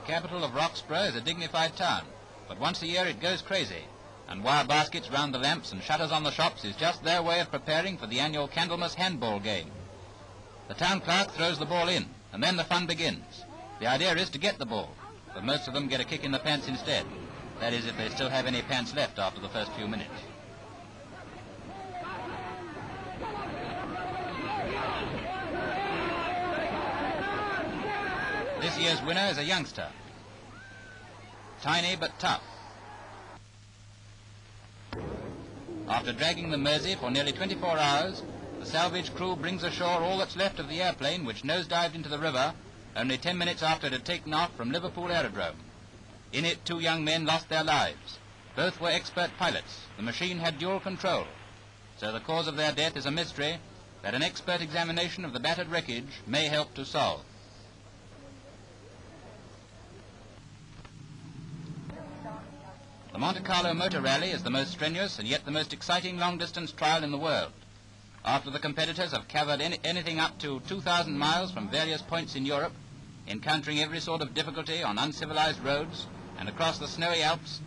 capital of Roxburgh is a dignified town, but once a year it goes crazy, and wire baskets round the lamps and shutters on the shops is just their way of preparing for the annual Candlemas handball game. The town clerk throws the ball in, and then the fun begins. The idea is to get the ball, but most of them get a kick in the pants instead. That is, if they still have any pants left after the first few minutes. This year's winner is a youngster. Tiny but tough. After dragging the Mersey for nearly 24 hours, the salvage crew brings ashore all that's left of the airplane which nosedived into the river only 10 minutes after it had taken off from Liverpool aerodrome. In it, 2 young men lost their lives. Both were expert pilots. The machine had dual control. So the cause of their death is a mystery that an expert examination of the battered wreckage may help to solve. The Monte Carlo Motor Rally is the most strenuous and yet the most exciting long-distance trial in the world. After the competitors have covered anything up to 2,000 miles from various points in Europe, encountering every sort of difficulty on uncivilized roads and across the snowy Alps,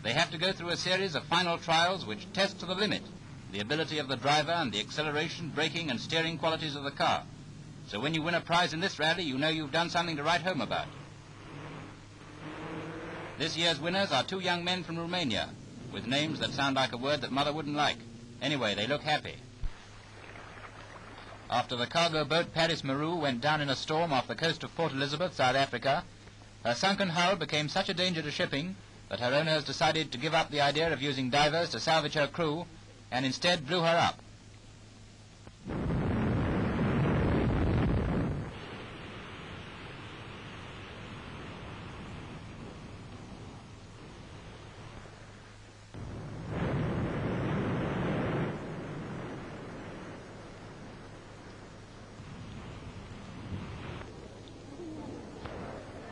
they have to go through a series of final trials which test to the limit the ability of the driver and the acceleration, braking and steering qualities of the car. So when you win a prize in this rally, you know you've done something to write home about. This year's winners are 2 young men from Romania, with names that sound like a word that Mother wouldn't like. Anyway, they look happy. After the cargo boat Paris Maru went down in a storm off the coast of Port Elizabeth, South Africa, her sunken hull became such a danger to shipping that her owners decided to give up the idea of using divers to salvage her crew and instead blew her up.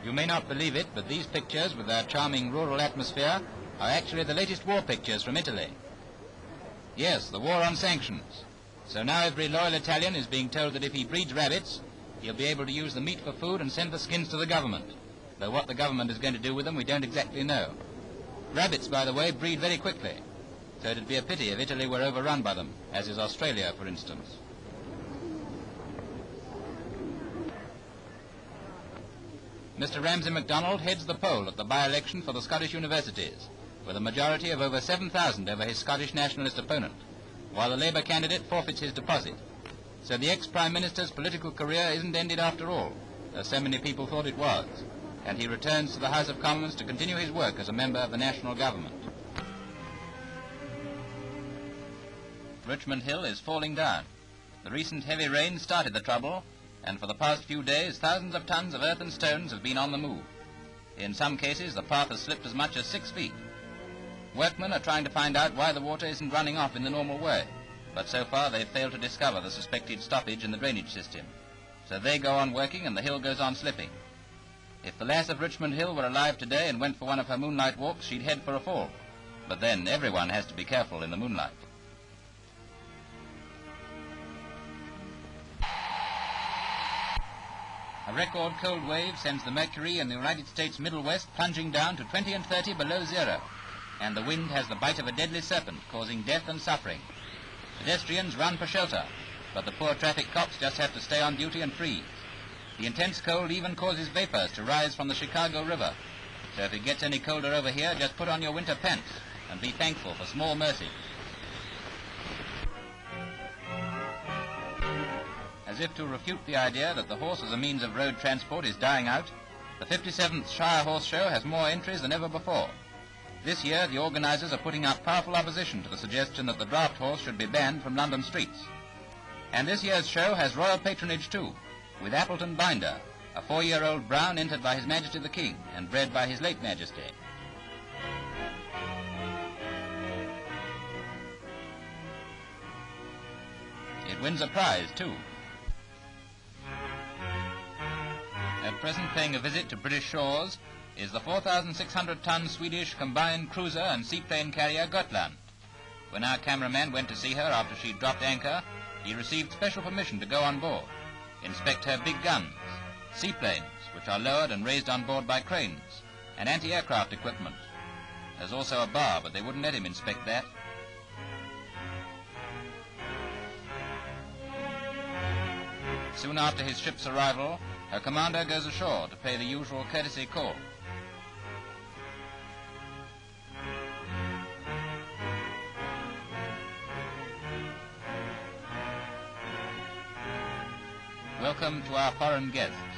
You may not believe it, but these pictures, with their charming rural atmosphere, are actually the latest war pictures from Italy. Yes, the war on sanctions. So now every loyal Italian is being told that if he breeds rabbits, he'll be able to use the meat for food and send the skins to the government. Though what the government is going to do with them, we don't exactly know. Rabbits, by the way, breed very quickly, so it'd be a pity if Italy were overrun by them, as is Australia, for instance. Mr. Ramsay MacDonald heads the poll at the by-election for the Scottish universities, with a majority of over 7,000 over his Scottish nationalist opponent, while the Labour candidate forfeits his deposit. So the ex-Prime Minister's political career isn't ended after all, as so many people thought it was, and he returns to the House of Commons to continue his work as a member of the national government. Richmond Hill is falling down. The recent heavy rain started the trouble, and for the past few days, thousands of tons of earth and stones have been on the move. In some cases, the path has slipped as much as 6 feet. Workmen are trying to find out why the water isn't running off in the normal way, but so far they've failed to discover the suspected stoppage in the drainage system. So they go on working and the hill goes on slipping. If the lass of Richmond Hill were alive today and went for one of her moonlight walks, she'd head for a fall. But then everyone has to be careful in the moonlight. A record cold wave sends the mercury in the United States Middle West plunging down to 20 and 30 below zero, and the wind has the bite of a deadly serpent, causing death and suffering. Pedestrians run for shelter, but the poor traffic cops just have to stay on duty and freeze. The intense cold even causes vapors to rise from the Chicago River, so if it gets any colder over here, just put on your winter pants and be thankful for small mercy. As if to refute the idea that the horse as a means of road transport is dying out, the 57th Shire Horse Show has more entries than ever before. This year, the organisers are putting up powerful opposition to the suggestion that the draft horse should be banned from London streets. And this year's show has royal patronage too, with Appleton Binder, a 4-year-old brown entered by His Majesty the King and bred by His late Majesty. It wins a prize too. At present paying a visit to British shores is the 4,600-ton Swedish combined cruiser and seaplane carrier Gotland. When our cameraman went to see her after she dropped anchor, he received special permission to go on board, inspect her big guns, seaplanes, which are lowered and raised on board by cranes, and anti-aircraft equipment. There's also a bar, but they wouldn't let him inspect that. Soon after his ship's arrival, her commander goes ashore to pay the usual courtesy call. Welcome to our foreign guest.